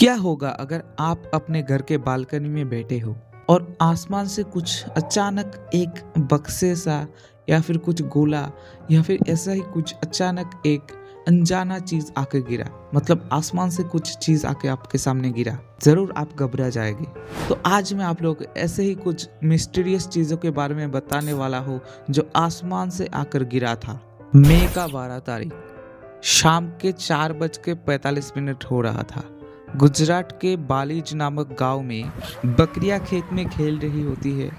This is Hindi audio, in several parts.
क्या होगा अगर आप अपने घर के बालकनी में बैठे हो और आसमान से कुछ अचानक एक बक्से सा या फिर कुछ गोला या फिर ऐसा ही कुछ अचानक एक अनजाना चीज आके गिरा। मतलब आसमान से कुछ चीज आके आपके सामने गिरा, जरूर आप घबरा जाएंगे। तो आज मैं आप लोग ऐसे ही कुछ मिस्टीरियस चीजों के बारे में बताने वाला हूँ जो आसमान से आकर गिरा था। मई का 12 तारीख शाम के 4:45 हो रहा था। गुजरात के बालीज नामक गांव में बकरियां खेत में खेल रही होती है।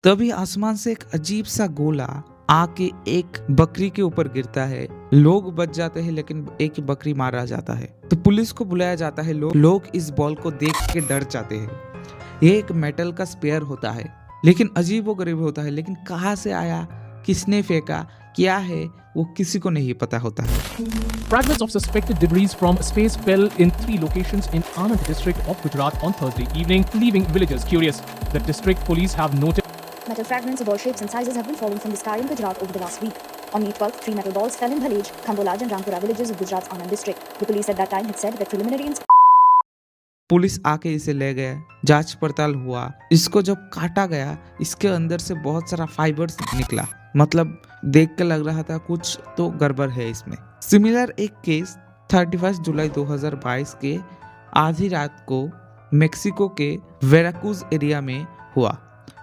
तभी आसमान से एक अजीब सा गोला आके एक बकरी के ऊपर गिरता है। लोग बच जाते हैं लेकिन एक बकरी मारा जाता है। तो पुलिस को बुलाया जाता है। लोग इस बॉल को देख के डर जाते हैं। ये एक मेटल का स्पेयर होता है, लेकिन अजीबोगरीब होता है। लेकिन कहाँ से आया, किसने फेंका, क्या है, वो किसी को नहीं पता होता है। Fragments of suspected debris from space fell in 3 locations in Anand district of Gujarat on Thursday evening, leaving villagers curious. The district police have noted metal fragments of all shapes and sizes have been falling from the sky in Gujarat over the last week. On May 12th, 3 metal balls fell in Bhalej, Khambolaj and Rampura villages of Gujarat's Anand district. The police at that time had said that preliminary police आके इसे ले गए, जांच पड़ताल हुआ। इसको जब काटा गया, इसके अंदर से बहुत सारा फाइबर्स निकला। मतलब देख के लग रहा था कुछ तो गड़बड़ है इसमें। सिमिलर एक केस 31 जुलाई 2022 के आधी रात को मेक्सिको के वेराकुज एरिया में हुआ।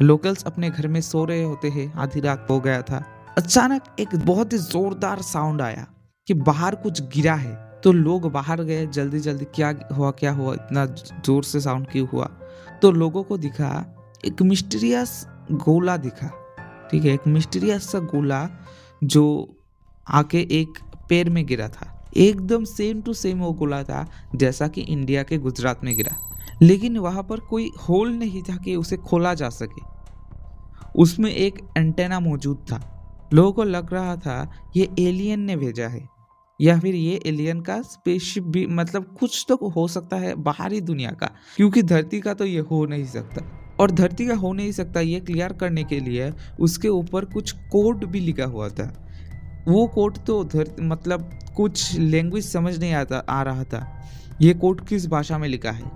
लोकल्स अपने घर में सो रहे होते हैं, आधी रात हो गया था। अचानक एक बहुत ही जोरदार साउंड आया कि बाहर कुछ गिरा है। तो लोग बाहर गए जल्दी जल्दी, क्या हुआ, इतना जोर से साउंड क्यों हुआ। तो लोगों को दिखा एक मिस्टीरियस गोला दिखा। ठीक है, एक मिस्टीरियस सा गोला जो आके एक पेड़ में गिरा था। एकदम सेम टू सेम वो गोला था जैसा कि इंडिया के गुजरात में गिरा, लेकिन वहां पर कोई होल नहीं था कि उसे खोला जा सके। उसमें एक एंटेना मौजूद था। लोगों को लग रहा था ये एलियन ने भेजा है, या फिर ये एलियन का स्पेसशिप भी, मतलब कुछ तो हो सकता है बाहरी दुनिया का, क्योंकि धरती का तो ये हो नहीं सकता। और धरती का हो नहीं सकता ये क्लियर करने के लिए उसके ऊपर कुछ कोड भी लिखा हुआ था। वो कोड तो मतलब कुछ लैंग्वेज समझ नहीं आ रहा था। ये कोड किस भाषा में लिखा है,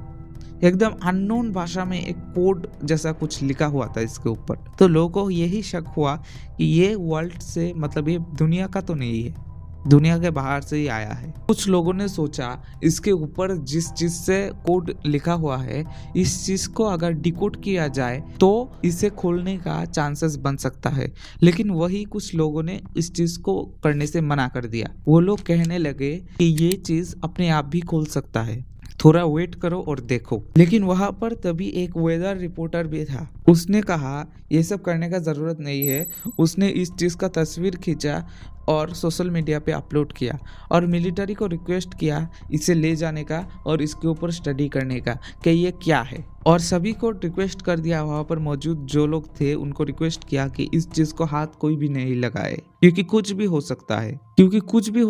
एकदम अननोन भाषा में एक कोड जैसा कुछ लिखा हुआ था इसके ऊपर। तो लोगों को यही शक हुआ कि ये वर्ल्ड से, मतलब ये दुनिया का तो नहीं है, दुनिया के बाहर से ही आया है। कुछ लोगों ने सोचा इसके ऊपर जिस चीज से कोड लिखा हुआ है, इस चीज को अगर डिकोड किया जाए तो इसे खोलने का चांसेस बन सकता है। लेकिन वही कुछ लोगों ने इस चीज को करने से मना कर दिया। वो लोग कहने लगे कि ये चीज अपने आप भी खोल सकता है, थोड़ा वेट करो और देखो। लेकिन वहां पर तभी एक वेदर रिपोर्टर भी था। उसने कहा ये सब करने का जरूरत नहीं है। उसने इस चीज का तस्वीर खींचा और सोशल मीडिया पे अपलोड किया और मिलिट्री को रिक्वेस्ट किया इसे ले जाने का और इसके ऊपर स्टडी करने का कि ये क्या है। और सभी को रिक्वेस्ट कर दिया, वहां पर मौजूद जो लोग थे उनको रिक्वेस्ट किया कि इस चीज को हाथ कोई भी नहीं लगाए, क्योंकि कुछ भी हो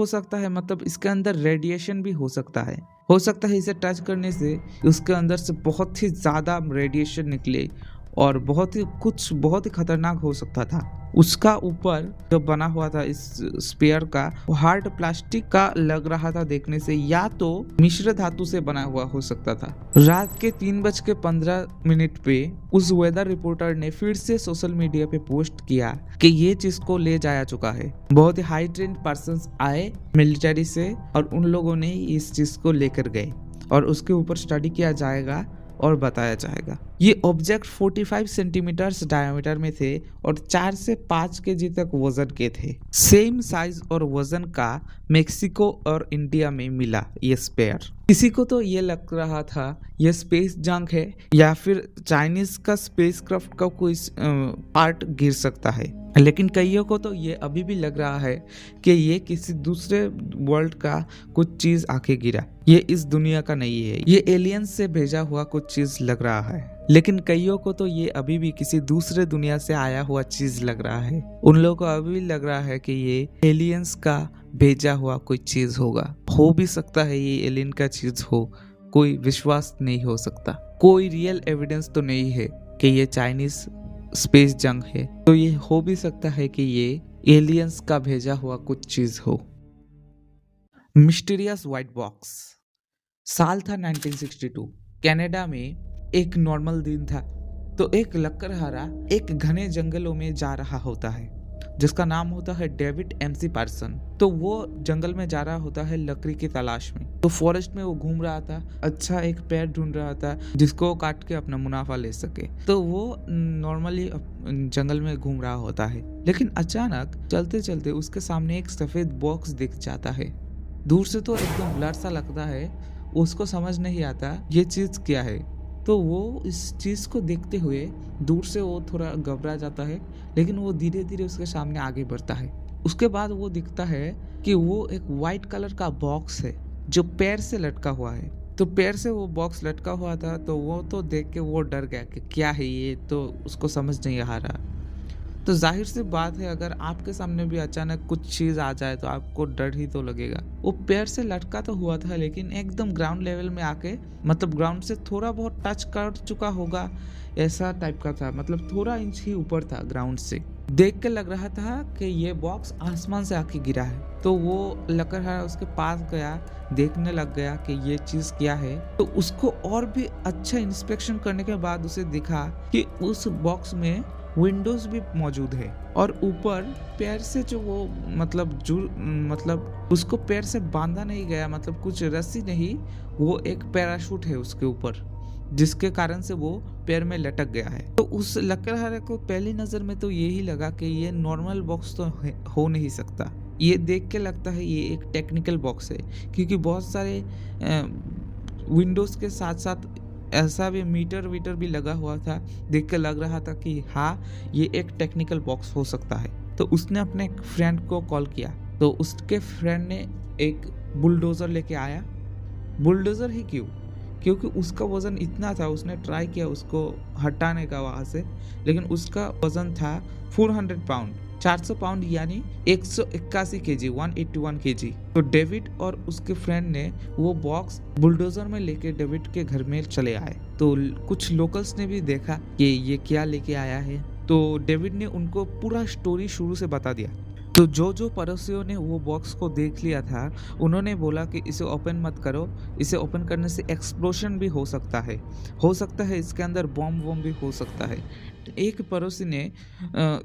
सकता है। मतलब इसके अंदर रेडिएशन भी हो सकता है इसे टच करने से उसके अंदर से बहुत ही ज्यादा रेडिएशन निकले और बहुत ही खतरनाक हो सकता था। उसका ऊपर जो बना हुआ था इस स्पेयर का, वो हार्ड प्लास्टिक का लग रहा था देखने से, या तो मिश्र धातु से बना हुआ हो सकता था। रात के 3:15 पे उस वेदर रिपोर्टर ने फिर से सोशल मीडिया पे पोस्ट किया कि ये चीज को ले जाया चुका है। बहुत ही हाई ट्रेंड पर्संस आए मिलिट्री से और उन लोगों ने इस चीज को लेकर गए और उसके ऊपर स्टडी किया जाएगा और बताया जाएगा। ये ऑब्जेक्ट 45 सेंटीमीटर्स डायमीटर में थे और 4 से 5 केजी तक वजन के थे। सेम साइज और वजन का मेक्सिको और इंडिया में मिला ये स्पेयर। किसी को तो ये लग रहा था ये स्पेस जंक है या फिर चाइनीज का स्पेसक्राफ्ट का कोई पार्ट गिर सकता है, लेकिन कईयों को तो ये अभी भी लग रहा है कि ये किसी दूसरे वर्ल्ड का कुछ चीज आके गिरा। ये इस दुनिया का नहीं है, ये एलियन से भेजा हुआ कुछ चीज लग रहा है। लेकिन कईयों को तो ये अभी भी किसी दूसरे दुनिया से आया हुआ चीज लग रहा है। उन लोगों को अभी भी लग रहा है कि ये एलियंस का भेजा हुआ कोई चीज होगा। हो भी सकता है ये एलियन का चीज हो, कोई विश्वास नहीं हो सकता। कोई रियल एविडेंस तो नहीं है कि ये चाइनीज स्पेस जंग है, तो ये हो भी सकता है कि ये एलियंस का भेजा हुआ कुछ चीज हो। Mysterious white box. साल था 1962। कनाडा में एक नॉर्मल दिन था। तो एक लकड़हारा एक घने जंगलों में जा रहा होता है जिसका नाम होता है डेविड एमसी पार्सन। तो वो जंगल में जा रहा होता है लकड़ी की तलाश में। तो फॉरेस्ट में वो घूम रहा था, अच्छा एक पेड़ ढूंढ रहा था जिसको वो काट के अपना मुनाफा ले सके। तो वो नॉर्मली जंगल में घूम रहा होता है, लेकिन अचानक चलते चलते उसके सामने एक सफेद बॉक्स दिख जाता है। दूर से तो एकदम ब्लर सा लगता है, उसको समझ नहीं आता ये चीज क्या है। तो वो इस चीज को देखते हुए दूर से वो थोड़ा घबरा जाता है, लेकिन वो धीरे धीरे उसके सामने आगे बढ़ता है। उसके बाद वो दिखता है कि वो एक वाइट कलर का बॉक्स है जो पैर से लटका हुआ है। तो पैर से वो बॉक्स लटका हुआ था, तो वो तो देख के वो डर गया कि क्या है ये, तो उसको समझ नहीं आ रहा। तो जाहिर सी बात है, अगर आपके सामने भी अचानक कुछ चीज आ जाए तो आपको डर ही तो लगेगा। वो पैर से लटका तो हुआ था, लेकिन एकदम ग्राउंड लेवल में आके, मतलब ग्राउंड से थोड़ा बहुत टच कर चुका होगा, ऐसा टाइप का था। मतलब थोड़ा इंच ही ऊपर था ग्राउंड से। देख के लग रहा था कि ये बॉक्स आसमान से आके गिरा है। तो वो लकड़हारा उसके पास गया, देखने लग गया कि ये चीज क्या है। तो उसको और भी अच्छा इंस्पेक्शन करने के बाद उसे दिखा कि उस बॉक्स में विंडोज भी मौजूद है, और ऊपर पैर से जो वो मतलब उसको पैर से बांधा नहीं गया, मतलब कुछ रस्सी नहीं, वो एक पैराशूट है उसके ऊपर, जिसके कारण से वो पैर में लटक गया है। तो उस लकड़हारे को पहली नजर में तो यही लगा कि ये नॉर्मल बॉक्स तो हो नहीं सकता। ये देख के लगता है ये एक टेक्निकल बॉक्स है, क्योंकि बहुत सारे विंडोज के साथ साथ ऐसा भी मीटर वीटर भी लगा हुआ था। देख के लग रहा था कि हाँ, ये एक टेक्निकल बॉक्स हो सकता है। तो उसने अपने फ्रेंड को कॉल किया। तो उसके फ्रेंड ने एक बुलडोजर लेके आया। बुलडोजर ही क्यों? क्योंकि उसका वजन इतना था, उसने ट्राई किया उसको हटाने का वहां से, लेकिन उसका वजन था 400 पाउंड, 400 पाउंड, यानी 181 केजी, 181 केजी। तो डेविड और उसके फ्रेंड ने वो बॉक्स बुलडोजर में लेके डेविड के घर में चले आए। तो कुछ लोकल्स ने भी देखा कि ये क्या लेके आया है। तो डेविड ने उनको पूरा स्टोरी शुरू से बता दिया। तो जो पड़ोसियों ने वो बॉक्स को देख लिया था, उन्होंने बोला कि इसे ओपन मत करो, इसे ओपन करने से एक्सप्लोजन भी हो सकता है इसके अंदर बॉम्ब वॉम्ब भी हो सकता है। एक पड़ोसी ने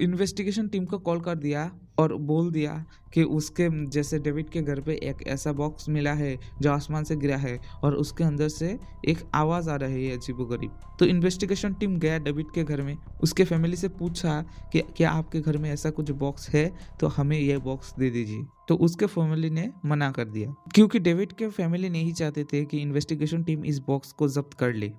इन्वेस्टिगेशन टीम को कॉल कर दिया और बोल दिया कि उसके जैसे डेविड के घर पे एक ऐसा बॉक्स मिला है जो आसमान से गिरा है, और उसके अंदर से एक आवाज़ आ रही है अजीबोगरीब। तो इन्वेस्टिगेशन टीम गया डेविड के घर में, उसके फैमिली से पूछा कि क्या आपके घर में ऐसा कुछ बॉक्स है, तो हमें ये बॉक्स दे दीजिए। तो उसके फैमिली ने मना कर दिया, क्योंकि डेविड के फैमिली नहीं चाहते थे कि इन्वेस्टिगेशन टीम इस बॉक्स को जब्त कर ले,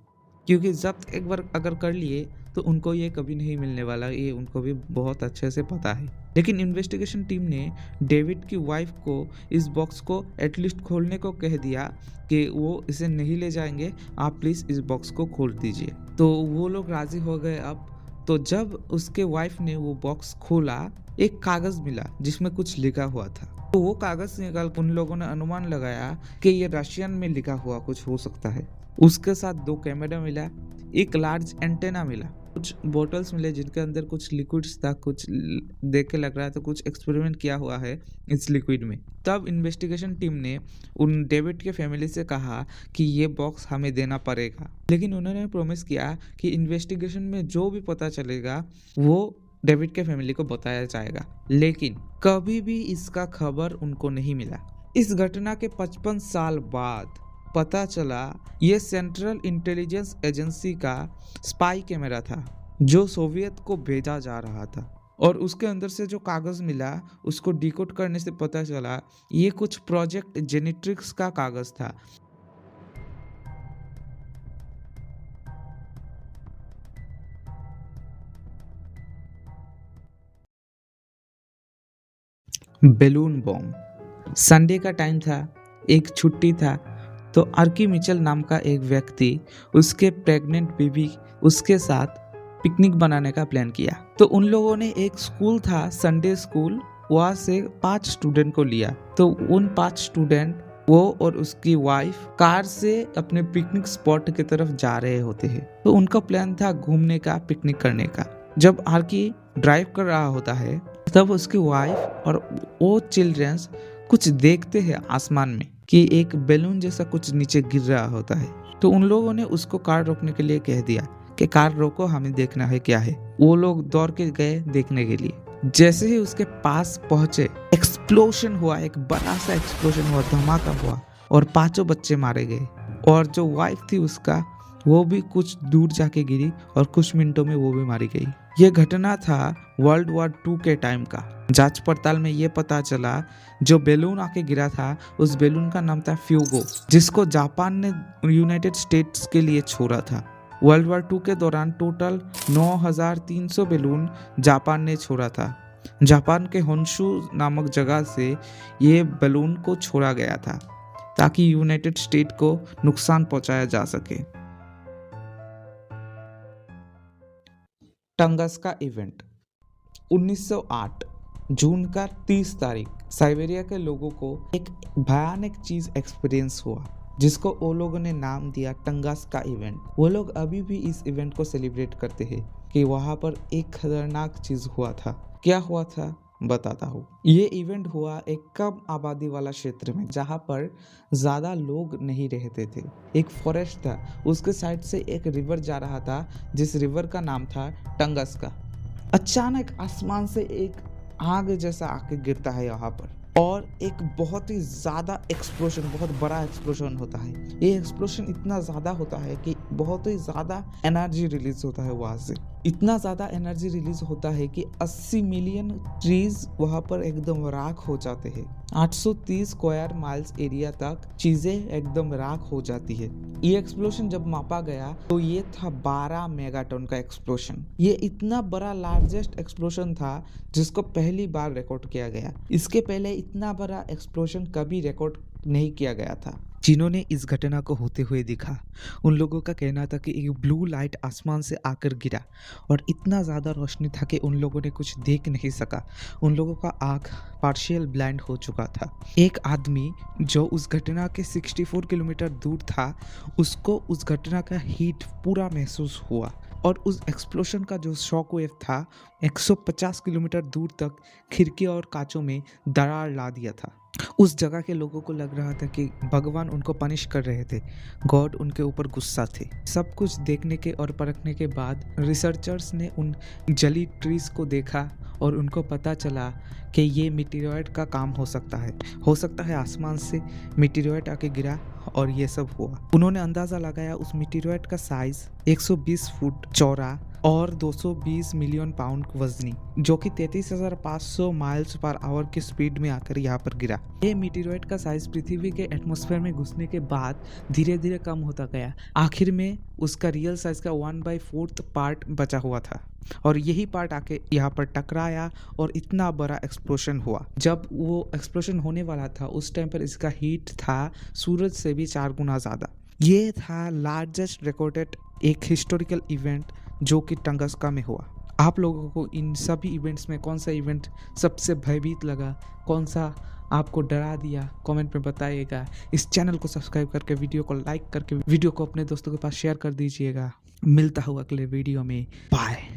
क्योंकि जब्त एक बार अगर कर लिए तो उनको ये कभी नहीं मिलने वाला, ये उनको भी बहुत अच्छे से पता है। लेकिन इन्वेस्टिगेशन टीम ने डेविड की वाइफ को इस बॉक्स को एटलीस्ट खोलने को कह दिया कि वो इसे नहीं ले जाएंगे, आप प्लीज़ इस बॉक्स को खोल दीजिए। तो वो लोग राज़ी हो गए। अब तो जब उसके वाइफ ने वो बॉक्स खोला, एक कागज़ मिला जिसमें कुछ लिखा हुआ था। तो वो कागज़ निकाल उन लोगों ने अनुमान लगाया कि ये रशियन में लिखा हुआ कुछ हो सकता है। उसके साथ 2 कैमरा मिला, एक लार्ज एंटेना मिला, कुछ बोतल्स मिले जिनके अंदर कुछ लिक्विड्स था, कुछ देख के लग रहा था कुछ एक्सपेरिमेंट किया हुआ है इस लिक्विड में। तब इन्वेस्टिगेशन टीम ने उन डेविड के फैमिली से कहा कि ये बॉक्स हमें देना पड़ेगा, लेकिन उन्होंने प्रॉमिस किया कि इन्वेस्टिगेशन में जो भी पता चलेगा वो डेविड के फैमिली को बताया जाएगा। लेकिन कभी भी इसका खबर उनको नहीं मिला। इस घटना के 55 साल बाद पता चला ये सेंट्रल इंटेलिजेंस एजेंसी का स्पाई कैमरा था जो सोवियत को भेजा जा रहा था, और उसके अंदर से जो कागज़ मिला उसको डिकोड करने से पता चला ये कुछ प्रोजेक्ट जेनेट्रिक्स का कागज़ था। Balloon bomb. संडे का टाइम था, एक छुट्टी था। तो आर्की मिचेल नाम का एक व्यक्ति उसके प्रेग्नेंट बेबी उसके साथ पिकनिक बनाने का प्लान किया। तो उन लोगों ने एक स्कूल था, संडे स्कूल, वहाँ से 5 स्टूडेंट को लिया। तो उन 5 स्टूडेंट, वो और उसकी वाइफ कार से अपने पिकनिक स्पॉट की तरफ जा रहे होते हैं। तो उनका प्लान था घूमने का, पिकनिक करने का। जब आर्की ड्राइव कर रहा होता है तब उसकी वाइफ और वो चिल्ड्रंस कुछ देखते हैं आसमान में कि एक बैलून जैसा कुछ नीचे गिर रहा होता है। तो उन लोगों ने उसको कार रोकने के लिए कह दिया कि कार रोको, हमें देखना है क्या है। वो लोग दौड़ के गए देखने के लिए। जैसे ही उसके पास पहुंचे, एक्सप्लोशन हुआ, एक बड़ा सा एक्सप्लोशन हुआ, धमाका हुआ और 5 बच्चे मारे गए। और जो वाइफ थी उसका, वो भी कुछ दूर जाके गिरी और कुछ मिनटों में वो भी मारी गई। ये घटना था वर्ल्ड वॉर 2 के टाइम का। जांच पड़ताल में ये पता चला जो बैलून आके गिरा था उस बैलून का नाम था फ्यूगो, जिसको जापान ने यूनाइटेड स्टेट्स के लिए छोड़ा था। वर्ल्ड वॉर 2 के दौरान टोटल 9300 बैलून जापान ने छोड़ा था। जापान के होन्शु नामक जगह से ये बैलून को छोड़ा गया था ताकि यूनाइटेड स्टेट को नुकसान पहुंचाया जा सके। टंगस्का इवेंट 1908 जून का 30 तारीख साइबेरिया के लोगों को एक भयानक चीज एक्सपीरियंस हुआ जिसको वो लोगों ने नाम दिया टंगस्का इवेंट। वो लोग अभी भी इस इवेंट को सेलिब्रेट करते हैं कि वहां पर एक खतरनाक चीज हुआ था। क्या हुआ था बताता हूँ। ये इवेंट हुआ एक कम आबादी वाला क्षेत्र में जहाँ पर ज़्यादा लोग नहीं रहते थे। एक फॉरेस्ट था, उसके साइड से एक रिवर जा रहा था जिस रिवर का नाम था टंगस्का। अचानक आसमान से एक आग जैसा आके गिरता है यहाँ पर और एक बहुत ही ज़्यादा एक्सप्लोशन, बहुत बड़ा एक्सप्लोशन होता है। ये एक्सप्लोशन इतना ज़्यादा होता है कि बहुत ही ज़्यादा एनर्जी रिलीज होता है वहाँ से। इतना ज़्यादा एनर्जी रिलीज होता है कि 80 मिलियन ट्रीज वहाँ पर एकदम राख हो जाते हैं। 830 स्क्वायर माइल्स एरिया तक चीज़ें एकदम राख हो जाती है। ये एक्सप्लोशन जब मापा गया तो ये था 12 मेगाटन का एक्सप्लोशन। ये इतना बड़ा लार्जेस्ट एक्सप्लोशन था जिसको पहली बार रिकॉर्ड किया गया। इसके पहले इतना बड़ा एक्सप्लोशन कभी रिकॉर्ड नहीं किया गया था। जिन्होंने इस घटना को होते हुए देखा उन लोगों का कहना था कि एक ब्लू लाइट आसमान से आकर गिरा और इतना ज़्यादा रोशनी था कि उन लोगों ने कुछ देख नहीं सका। उन लोगों का आँख पार्शियल ब्लाइंड हो चुका था। एक आदमी जो उस घटना के 64 किलोमीटर दूर था, उसको उस घटना का हीट पूरा महसूस हुआ और उस एक्सप्लोशन का जो शॉक वेव था 150 किलोमीटर दूर तक खिड़की और कांचों में दरार ला दिया था। उस जगह के लोगों को लग रहा था कि भगवान उनको पनिश कर रहे थे, गॉड उनके ऊपर गुस्सा थे। सब कुछ देखने के और परखने के बाद रिसर्चर्स ने उन जली ट्रीज को देखा और उनको पता चला कि ये मीटेरॉइड का काम हो सकता है आसमान से मीटेरॉइड आके गिरा और ये सब हुआ। उन्होंने अंदाज़ा लगाया उस मीटेरॉइड का साइज 120 फुट चौड़ा और 220 मिलियन पाउंड वजनी, जो कि 33,500 माइल्स पर आवर की स्पीड में आकर यहाँ पर गिरा। ये मीटेरॉइड का साइज पृथ्वी के एटमॉस्फेयर में घुसने के बाद धीरे धीरे कम होता गया। आखिर में उसका रियल साइज का 1/4 पार्ट बचा हुआ था और यही पार्ट आके यहाँ पर टकराया और इतना बड़ा एक्सप्लोशन हुआ। जब वो एक्सप्लोशन होने वाला था उस टाइम पर इसका हीट था सूरज से भी 4 गुना ज़्यादा। ये था लार्जेस्ट रिकॉर्डेड एक हिस्टोरिकल इवेंट जो कि टंगस्का में हुआ। आप लोगों को इन सभी इवेंट्स में कौन सा इवेंट सबसे भयभीत लगा, कौन सा आपको डरा दिया, कमेंट में बताइएगा। इस चैनल को सब्सक्राइब करके, वीडियो को लाइक करके, वीडियो को अपने दोस्तों के पास शेयर कर दीजिएगा। मिलता हूँ अगले वीडियो में। बाय।